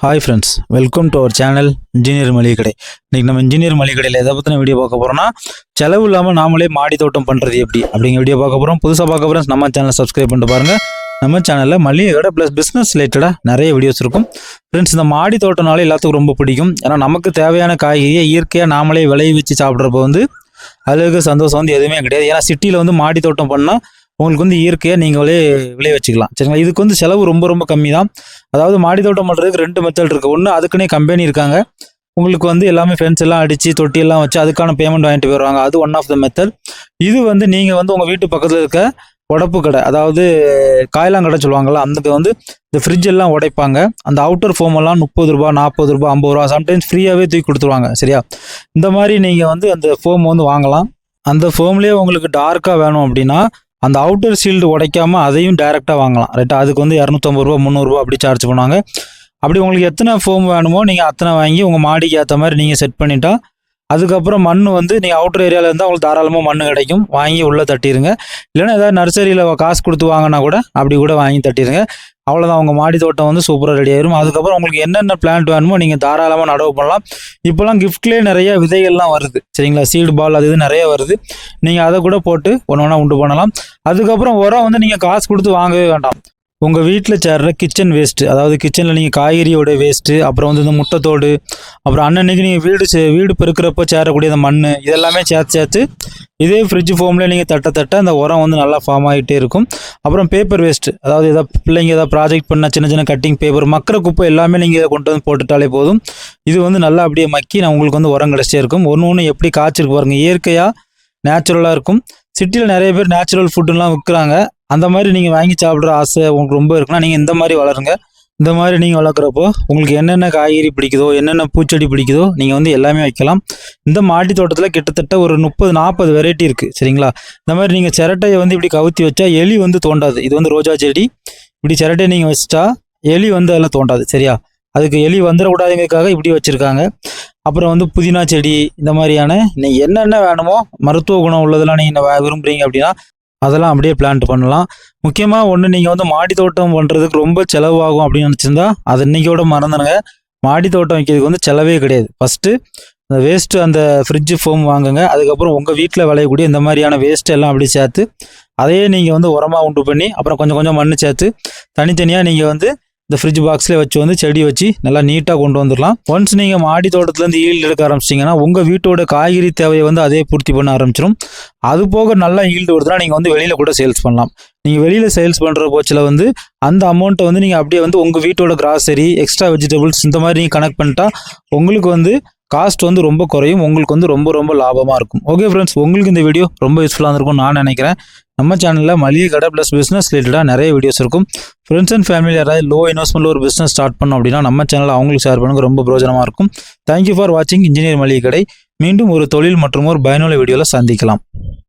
Hi friends, welcome to our channel engineer மளிகை கடை. இன்றைக்கி நம்ம இன்ஜினியர் மளிகை கடையில் எதை பற்றின வீடியோ பார்க்க போகிறோம்னா, செலவு இல்லாமல் நாமளே மாடி தோட்டம் பண்ணுறது எப்படி அப்படிங்கிற வீடியோ பார்க்க போகிறோம். புதுசாக பார்க்க போகிறோம், நம்ம சேனலை சப்ஸ்கிரைப் பண்ணிட்டு பாருங்கள். நம்ம சேனலில் மளிகை கடை ப்ளஸ் பிஸ்னஸ் ரிலேட்டடாக நிறைய வீடியோஸ் இருக்கும். ஃப்ரெண்ட்ஸ், இந்த மாடி தோட்டம்னாலே எல்லாத்துக்கும் ரொம்ப பிடிக்கும். ஏன்னா நமக்கு தேவையான காய்கறியை இயற்கையாக நாமளே விளைய வச்சு சாப்பிட்றப்ப அதில் இருக்க சந்தோஷம் எதுவுமே கிடையாது. ஏன்னா சிட்டியில் மாடி தோட்டம் பண்ணால் உங்களுக்கு இயற்கையாக நீங்களே விளைய வச்சுக்கலாம். சரிங்களா? இதுக்கு செலவு ரொம்ப ரொம்ப கம்மி தான். அதாவது மாடி தோட்டம் பண்ணுறதுக்கு 2 மெத்தட் இருக்குது. ஒன்று, அதுக்குன்னே கம்பெனி இருக்காங்க. உங்களுக்கு எல்லாமே ஃபென்ஸ் எல்லாம் அடித்து தொட்டியெல்லாம் வச்சு அதுக்கான பேமெண்ட் வாங்கிட்டு போயிடுவாங்க. அது ஒன் ஆஃப் த மெத்தட். இது நீங்கள் உங்கள் வீட்டு பக்கத்தில் இருக்க உடப்பு கடை, அதாவது காயலாங்கடை சொல்லுவாங்கள்ல, அந்த இந்த ஃப்ரிட்ஜ் எல்லாம் உடைப்பாங்க. அந்த அவுட்டர் ஃபோம் எல்லாம் 30 ரூபா, 40 ரூபா, 50 ரூபா, சம்டைம்ஸ் ஃப்ரீயாகவே தூக்கி கொடுத்துருவாங்க. சரியா? இந்த மாதிரி நீங்கள் அந்த ஃபோம் வாங்கலாம். அந்த ஃபோம்லேயே உங்களுக்கு டார்க்காக வேணும் அப்படின்னா அந்த அவுட்டர் ஷீல்டு உடைக்காமல் அதையும் டைரெக்டாக வாங்கலாம். ரைட்டா? அதுக்கு 250 ரூபா, 300 ரூபா அப்படி சார்ஜ் பண்ணுவாங்க. அப்படி உங்களுக்கு எத்தனை ஃபோம் வேணுமோ நீங்கள் அத்தனை வாங்கி உங்கள் மாடிக்கு ஏற்ற மாதிரி நீங்கள் செட் பண்ணிட்டா, அதுக்கப்புறம் மண் நீங்கள் அவுட்டர் ஏரியாவில் இருந்தால் உங்களுக்கு தாராளமாக மண் கிடைக்கும். வாங்கி உள்ளே தட்டிடுங்க. இல்லைன்னா ஏதாவது நர்சரியில் காசு கொடுத்து வாங்கினா கூட அப்படி கூட வாங்கி தட்டிடுங்க. அவ்வளோதான், உங்கள் மாடி தோட்டம் சூப்பராக ரெடி ஆயிரும். அதுக்கப்புறம் உங்களுக்கு என்னென்ன பிளான்ட் வேணுமோ நீங்கள் தாராளமாக நடவு பண்ணலாம். இப்போலாம் கிஃப்ட்லேயே நிறைய விதைகள்லாம் வருது. சரிங்களா? சீடு பால் அது இது நிறைய வருது. நீங்கள் அதை கூட போட்டு ஒன்று ஒன்றா உண்டு பண்ணலாம். அதுக்கப்புறம் உரம் நீங்கள் காசு கொடுத்து வாங்கவே வேண்டாம். உங்கள் வீட்டில் சேர்ற கிச்சன் வேஸ்ட்டு, அதாவது கிச்சனில் நீங்கள் காய்கறியோட வேஸ்ட்டு, அப்புறம் இந்த முட்டைத்தோடு, அப்புறம் அன்னன்னைக்கு நீங்கள் வீடு பெருக்கிறப்போ சேரக்கூடிய அந்த மண், இதெல்லாமே சேர்த்து இதே ஃப்ரிட்ஜ் ஃபோமில் நீங்கள் தட்ட அந்த உரம் நல்லா ஃபார்ம் ஆகிட்டே இருக்கும். அப்புறம் பேப்பர் வேஸ்ட்டு, அதாவது பிள்ளைங்க ஏதாவது ப்ராஜெக்ட் பண்ணால் சின்ன கட்டிங் பேப்பர், மக்கிற குப்பை எல்லாமே நீங்கள் இதை கொண்டு போட்டுட்டாலே போதும். இது நல்லா அப்படியே மக்கி உங்களுக்கு உரம் கிடச்சிட்டே இருக்கும். ஒன்று எப்படி காய்ச்சிருக்கு பாருங்க, இயற்கையாக நேச்சுரலாக இருக்கும். சிட்டியில் நிறைய பேர் நேச்சுரல் ஃபுட்டுலாம் விற்கிறாங்க. அந்த மாதிரி நீங்கள் வாங்கி சாப்பிட்ற ஆசை உங்களுக்கு ரொம்ப இருக்குன்னா நீங்கள் இந்த மாதிரி வளருங்க. இந்த மாதிரி நீங்கள் வளர்க்குறப்போ உங்களுக்கு என்னென்ன காய்கறி பிடிக்குதோ, என்னென்ன பூச்செடி பிடிக்குதோ நீங்கள் எல்லாமே வைக்கலாம். இந்த மாடி தோட்டத்தில் கிட்டத்தட்ட ஒரு 30-40 வெரைட்டி இருக்குது. சரிங்களா? இந்த மாதிரி நீங்கள் சிரட்டையை இப்படி கவுத்தி வச்சா எலி தோண்டாது. இது ரோஜா செடி. இப்படி சிரட்டையை நீங்கள் வச்சிட்டா எலி அதில் தோண்டாது. சரியா? அதுக்கு எலி வந்துடக்கூடாதுங்கிறதுக்காக இப்படி வச்சுருக்காங்க. அப்புறம் புதினா செடி, இந்த மாதிரியான நீங்கள் என்னென்ன வேணுமோ மருத்துவ குணம் உள்ளதெல்லாம் நீங்கள் விரும்புகிறீங்க அப்படின்னா அதெல்லாம் அப்படியே பிளான்ட் பண்ணலாம். முக்கியமாக ஒன்று, நீங்கள் மாடி தோட்டம் பண்ணுறதுக்கு ரொம்ப செலவாகும் அப்படின்னு நினச்சிருந்தா அது இன்றைக்கியோட மறந்துடுங்க. மாடி தோட்டம் வைக்கிறதுக்கு செலவே கிடையாது. ஃபஸ்ட்டு அந்த வேஸ்ட்டு, அந்த ஃப்ரிட்ஜு ஃபோம் வாங்குங்க. அதுக்கப்புறம் உங்கள் வீட்டில் விளையக்கூடிய இந்த மாதிரியான வேஸ்ட்டு எல்லாம் அப்படி சேர்த்து அதையே நீங்கள் உரமாக உண்டு பண்ணி அப்புறம் கொஞ்சம் கொஞ்சம் மண் சேர்த்து தனித்தனியாக நீங்கள் இந்த ஃப்ரிட்ஜ் பாக்ஸ்லேயே வச்சு செடி வச்சு நல்லா நீட்டாக கொண்டு வந்துடலாம். ஒன்ஸ் நீங்கள் மாடி தோட்டத்துலேருந்து ஈல்டு எடுக்க ஆரம்பிச்சிட்டிங்கன்னா உங்கள் வீட்டோட காய்கறி தேவையை அதே பூர்த்தி பண்ண ஆரம்பிச்சிடும். அது போக நல்லா ஈல்டு வருதுன்னா நீங்கள் வெளியில் கூட சேல்ஸ் பண்ணலாம். நீங்கள் வெளியில் சேல்ஸ் பண்ணுற போச்சில் அந்த அமௌண்ட்டை நீங்கள் அப்படியே உங்கள் வீட்டோட கிராசரி, எக்ஸ்ட்ரா வெஜிடபிள்ஸ் இந்த மாதிரி நீங்கள் கனெக்ட் பண்ணிட்டா உங்களுக்கு காஸ்ட் ரொம்ப குறையும். உங்களுக்கு ரொம்ப ரொம்ப லாபமாக இருக்கும். ஓகே ஃப்ரெண்ட்ஸ், உங்களுக்கு இந்த வீடியோ ரொம்ப யூஸ்ஃபுல்லாக இருக்கும் நான் நினைக்கிறேன். நம்ம சேனலில் மளிகை கடை ப்ளஸ் பிஸ்னஸ் ரிலேட்டடாக நிறைய வீடியோஸ் இருக்கும். ஃப்ரெண்ட்ஸ் அண்ட் ஃபேமிலி யாராவது லோ இன்வெஸ்ட்மெண்ட்டில் ஒரு பிஸ்னஸ் ஸ்டார்ட் பண்ணோம் அப்படின்னா நம்ம சேனலில் அவங்களுக்கு ஷேர் பண்ணுங்க, ரொம்ப பிரோஜனமாக இருக்கும். தேங்க்யூ ஃபார் வாட்சிங் இன்ஜினியர் மளிகை கடை. மீண்டும் ஒரு தொழில் மற்றும் ஒரு பயனுள்ள வீடியோவில் சந்திக்கலாம்.